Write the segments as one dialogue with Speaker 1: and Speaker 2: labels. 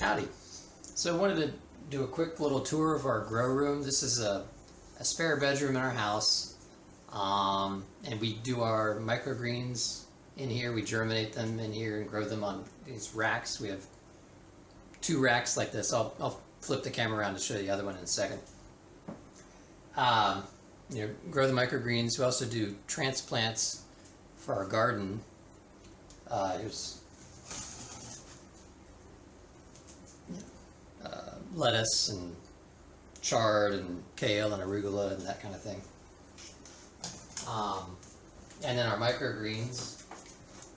Speaker 1: Howdy. So I wanted to do a quick little tour of our grow room. This is a spare bedroom in our house, and we do our microgreens in here. We germinate them in here and grow them on these racks. We have 2 racks like this. I'll flip the camera around to show you the other one in a second. Grow the microgreens. We also do transplants for our garden. Here's lettuce and chard and kale and arugula and that kind of thing. And then our microgreens.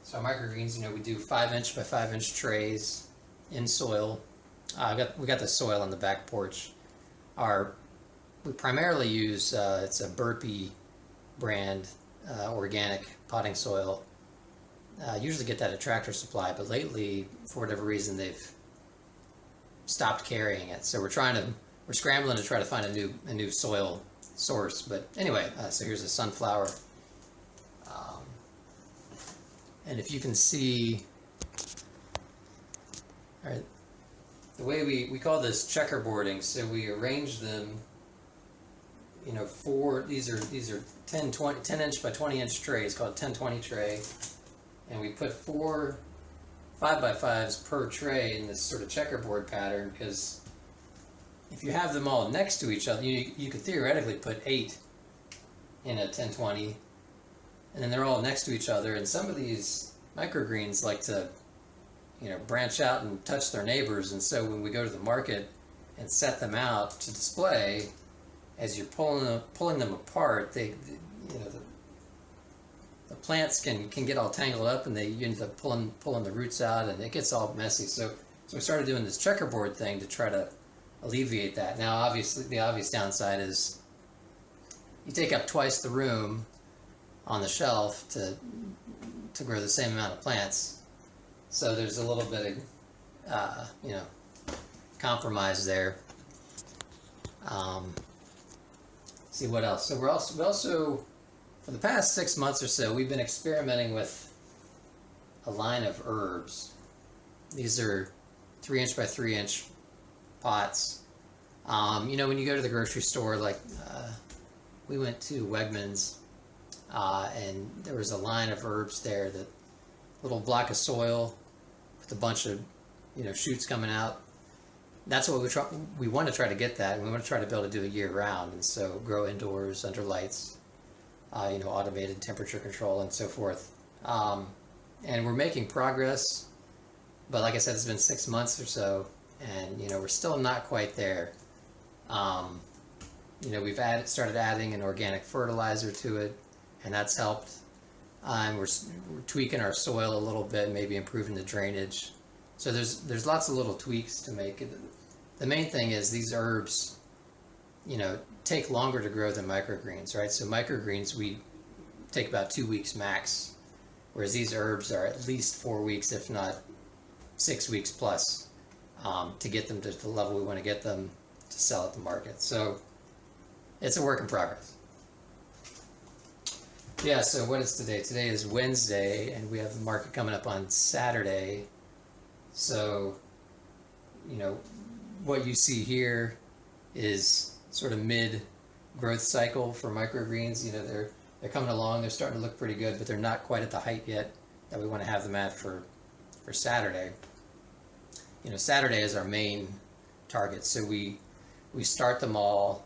Speaker 1: So our microgreens, we do 5-inch by 5-inch trays in soil. We got the soil on the back porch. We primarily use it's a Burpee brand organic potting soil. Usually get that at Tractor Supply, but lately, for whatever reason, they've stopped carrying it. So we're scrambling to try to find a new soil source. But anyway, so here's a sunflower, and if you can see, all right, the way we call this checkerboarding. So we arrange them. These are 10-inch by 20-inch trays called 10-20 tray, and we put 4 5x5s per tray in this sort of checkerboard pattern, because if you have them all next to each other, you could theoretically put 8 in a 10-20, and then they're all next to each other. And some of these microgreens like to branch out and touch their neighbors, and so when we go to the market and set them out to display, as you're pulling them apart, the plants can get all tangled up, and you end up pulling the roots out, and it gets all messy. So we started doing this checkerboard thing to try to alleviate that. Now, obviously, the obvious downside is you take up twice the room on the shelf to grow the same amount of plants. So there's a little bit of compromise there. See what else? So we also for the past 6 months or so, we've been experimenting with a line of herbs. These are 3-inch by 3-inch pots. When you go to the grocery store, like we went to Wegmans, and there was a line of herbs there, that little block of soil with a bunch of shoots coming out. That's what we want to try to get that, and we want to try to be able to do it year round, and so grow indoors under lights, automated temperature control and so forth. And we're making progress, but like I said, it's been 6 months or so, and we're still not quite there. We've started adding an organic fertilizer to it, and that's helped. And we're tweaking our soil a little bit, maybe improving the drainage. So there's lots of little tweaks to make it. The main thing is these herbs, take longer to grow than microgreens, right? So microgreens, we take about 2 weeks max, whereas these herbs are at least 4 weeks, if not 6 weeks plus, to get them to the level we want to get them to sell at the market. So it's a work in progress. Yeah, so what is today? Today is Wednesday, and we have the market coming up on Saturday. So, what you see here is sort of mid-growth cycle for microgreens. They're coming along, they're starting to look pretty good, but they're not quite at the height yet that we want to have them at for Saturday. Saturday is our main target, so we start them all,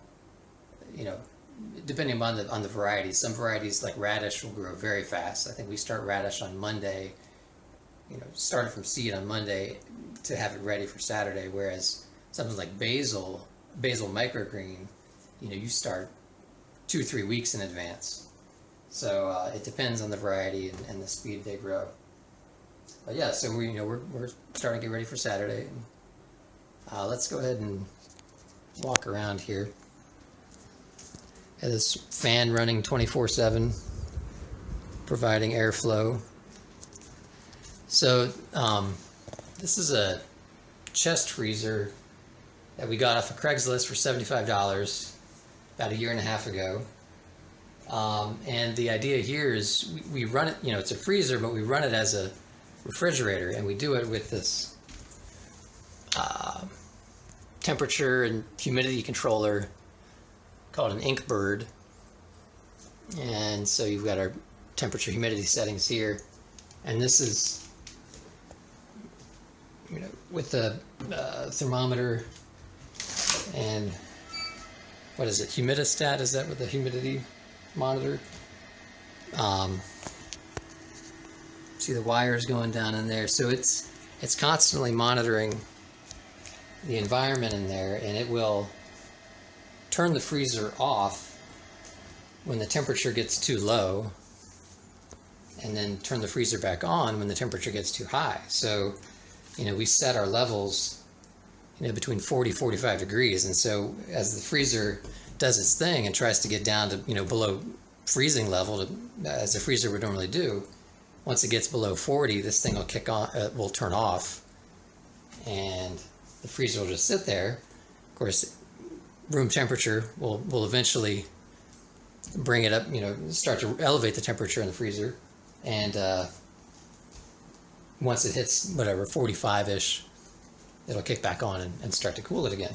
Speaker 1: depending on the variety. Some varieties like radish will grow very fast. I think we start radish on Monday, started from seed on Monday to have it ready for Saturday, whereas something like basil microgreen, you start 2-3 weeks in advance. So it depends on the variety and the speed they grow. But yeah, so we're starting to get ready for Saturday. Let's go ahead and walk around here. Have this fan running 24/7, providing airflow. So this is a chest freezer that we got off of Craigslist for $75 about 1.5 years ago. And the idea here is we run it, it's a freezer, but we run it as a refrigerator, and we do it with this temperature and humidity controller called an ink bird. And so you've got our temperature humidity settings here. And this is, with the thermometer and what is it, humidistat, is that with the humidity monitor? See the wires going down in there, so it's constantly monitoring the environment in there, and it will turn the freezer off when the temperature gets too low, and then turn the freezer back on when the temperature gets too high. So we set our levels between 40 45 degrees, and so as the freezer does its thing and tries to get down to below freezing level, as the freezer would normally do, once it gets below 40, this thing will kick on, will turn off, and the freezer will just sit there. Of course, room temperature will eventually bring it up, start to elevate the temperature in the freezer, and once it hits whatever 45-ish, it'll kick back on and start to cool it again.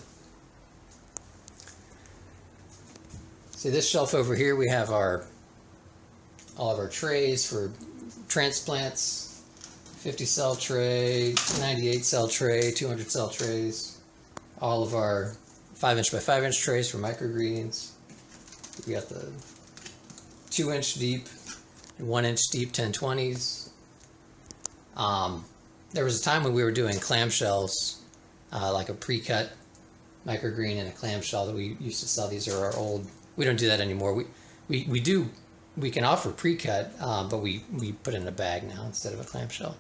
Speaker 1: See this shelf over here, we have all of our trays for transplants, 50 cell tray, 98 cell tray, 200 cell trays, all of our 5-inch by 5-inch trays for microgreens. We got the 2-inch deep and 1-inch deep 1020s. There was a time when we were doing clamshells, like a pre-cut microgreen in a clamshell that we used to sell. These are our old. We don't do that anymore. We can offer pre-cut, but we put it in a bag now instead of a clamshell.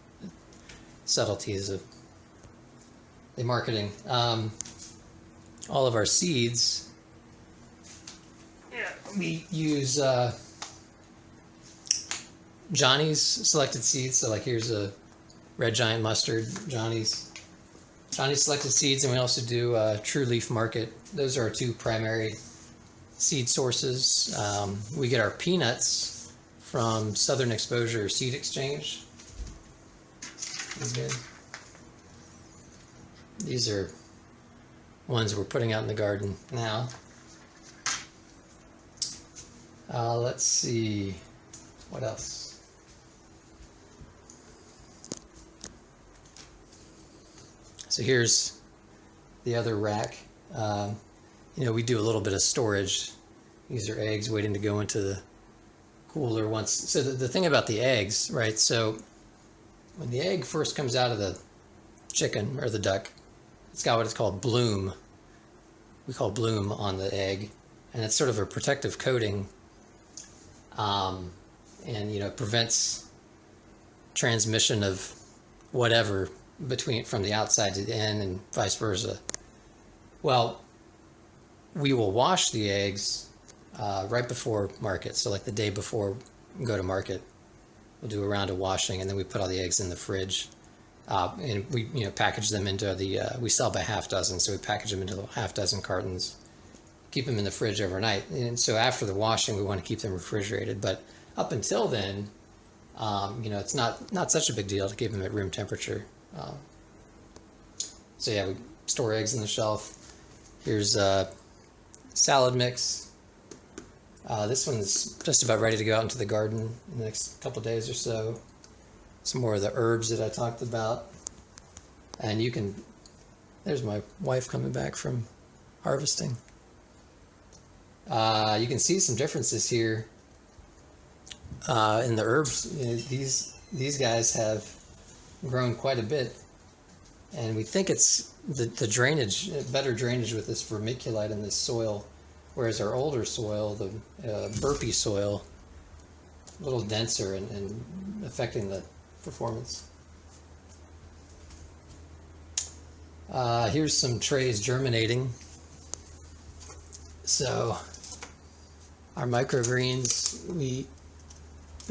Speaker 1: Subtleties of the marketing. All of our seeds, we use Johnny's selected seeds. So like here's a red giant mustard, Johnny's selected seeds, and we also do True Leaf Market. Those are our two primary seed sources. We get our peanuts from Southern Exposure Seed Exchange. These are ones we're putting out in the garden now. Let's see, what else? So here's the other rack. We do a little bit of storage. These are eggs waiting to go into the cooler once. So the thing about the eggs, right? So when the egg first comes out of the chicken or the duck, it's got what is called bloom. We call bloom on the egg, and it's sort of a protective coating, and it prevents transmission of whatever from the outside to the in and vice versa. Well, we will wash the eggs right before market. So like the day before we go to market, we'll do a round of washing, and then we put all the eggs in the fridge. And we package them into we sell by half dozen, so we package them into the half dozen cartons, keep them in the fridge overnight. And so after the washing, we want to keep them refrigerated. But up until then, it's not such a big deal to keep them at room temperature. So yeah, we store eggs on the shelf. Here's salad mix. This one's just about ready to go out into the garden in the next couple of days or so. Some more of the herbs that I talked about. And there's my wife coming back from harvesting. You can see some differences here in the herbs. These guys have grown quite a bit, and we think it's the drainage, better drainage with this vermiculite in this soil, whereas our older soil, the burpy soil, a little denser and affecting the performance. Here's some trays germinating. So our microgreens, we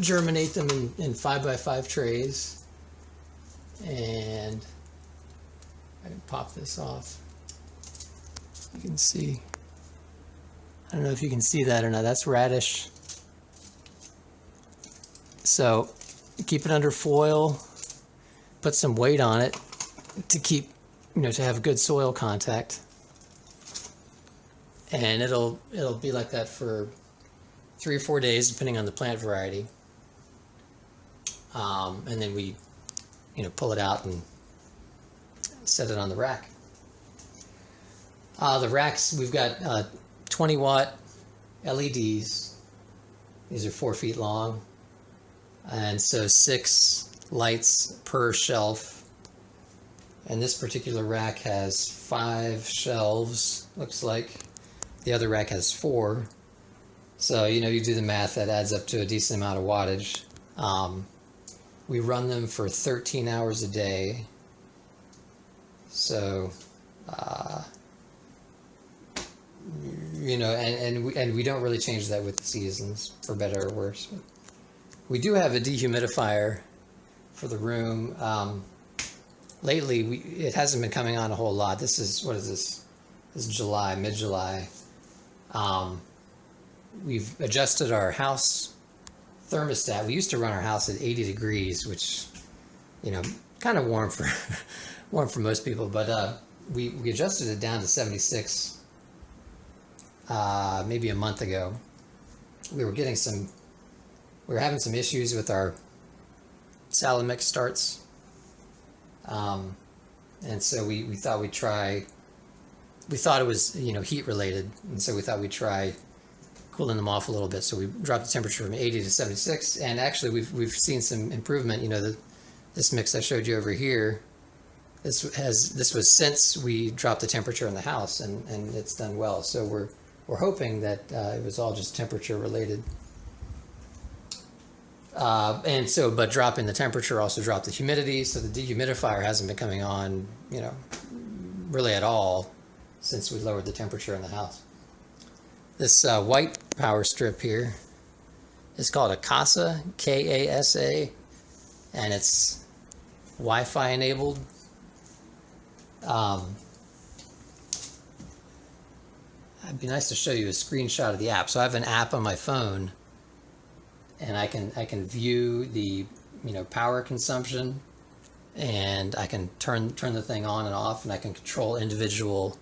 Speaker 1: germinate them in 5x5 trays, and I can pop this off. You can see, I don't know if you can see that or not, that's radish. So keep it under foil, put some weight on it to keep, to have good soil contact. and it'll be like that for 3 or 4 days, depending on the plant variety. And then we, pull it out and set it on the rack. The racks, we've got 20-watt LEDs. These are 4 feet long, and so 6 lights per shelf. And this particular rack has 5 shelves, looks like. The other rack has 4. So, you do the math, that adds up to a decent amount of wattage. We run them for 13 hours a day. So, and we don't really change that with the seasons, for better or worse. But we do have a dehumidifier for the room. Lately, it hasn't been coming on a whole lot. This is, what is this? This is July, mid-July. We've adjusted our house thermostat. We used to run our house at 80 degrees, which, kind of warm for warm for most people. But we adjusted it down to 76 maybe a month ago. We were having some issues with our salad mix starts. And so we thought we'd try, we thought it was, heat related. And so we thought we'd try cooling them off a little bit. So we dropped the temperature from 80 to 76. And actually we've seen some improvement. This mix I showed you over here, this was since we dropped the temperature in the house, and it's done well. So we're hoping that it was all just temperature related. But dropping the temperature also dropped the humidity, so the dehumidifier hasn't been coming on, really at all since we lowered the temperature in the house. This white power strip here is called a Kasa, K-A-S-A, and it's Wi-Fi enabled. It'd be nice to show you a screenshot of the app. So I have an app on my phone, and I can view the power consumption, and I can turn the thing on and off, and I can control individual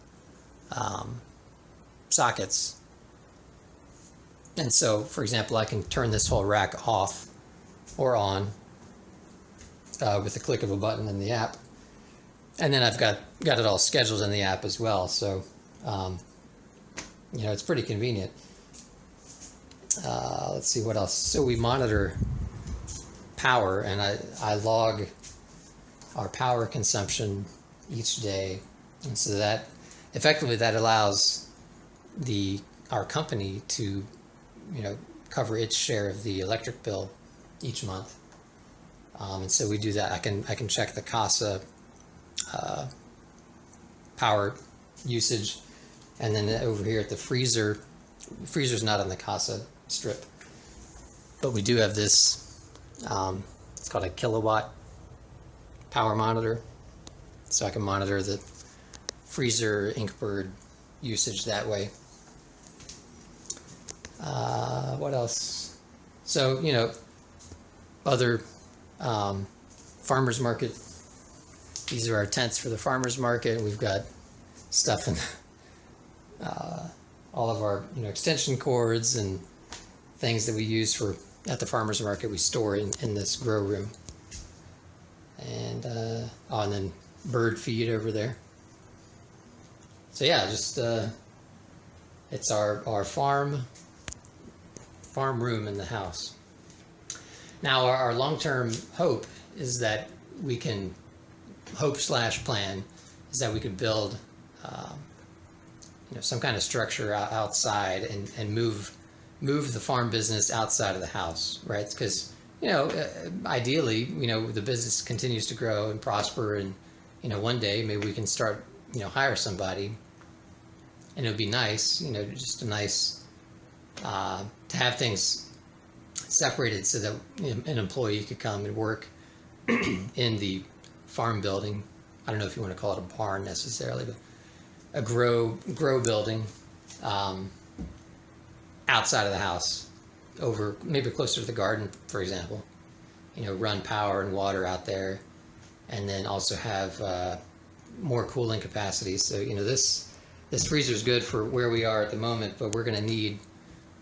Speaker 1: sockets. And so, for example, I can turn this whole rack off or on with the click of a button in the app, and then I've got it all scheduled in the app as well. So it's pretty convenient. Let's see what else. So we monitor power, and I log our power consumption each day, and so that effectively that allows our company to cover its share of the electric bill each month. And so we do that. I can check the Kasa power usage, and then over here at the freezer's not on the Kasa strip, but we do have this. It's called a kilowatt power monitor, so I can monitor the freezer Inkbird usage that way. What else? So other farmers market. These are our tents for the farmers market. We've got stuff in all of our extension cords and things that we use at the farmers market. We store in this grow room, and and then bird feed over there. So yeah, just it's our farm room in the house. Now our long-term hope is that we can plan is that we could build some kind of structure outside and move the farm business outside of the house, right? Because ideally the business continues to grow and prosper, and one day maybe we can start hire somebody, and it would be nice, just a nice to have things separated so that an employee could come and work in the farm building. I don't know if you want to call it a barn necessarily, but a grow building outside of the house, over maybe closer to the garden, for example. Run power and water out there, and then also have more cooling capacity. So this freezer is good for where we are at the moment, but we're going to need,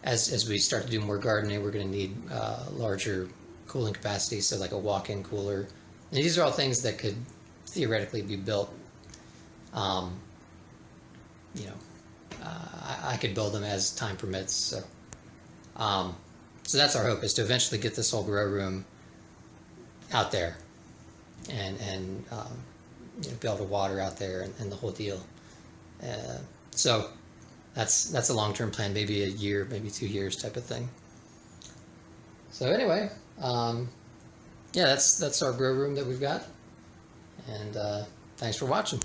Speaker 1: as we start to do more gardening, we're going to need larger cooling capacity, so like a walk-in cooler. And these are all things that could theoretically be built. You know, I could build them as time permits. So that's our hope, is to eventually get this whole grow room out there, and you know, be able to water out there and the whole deal. So that's a long-term plan, maybe a year, maybe 2 years type of thing. So anyway, yeah, that's our grow room that we've got, and thanks for watching.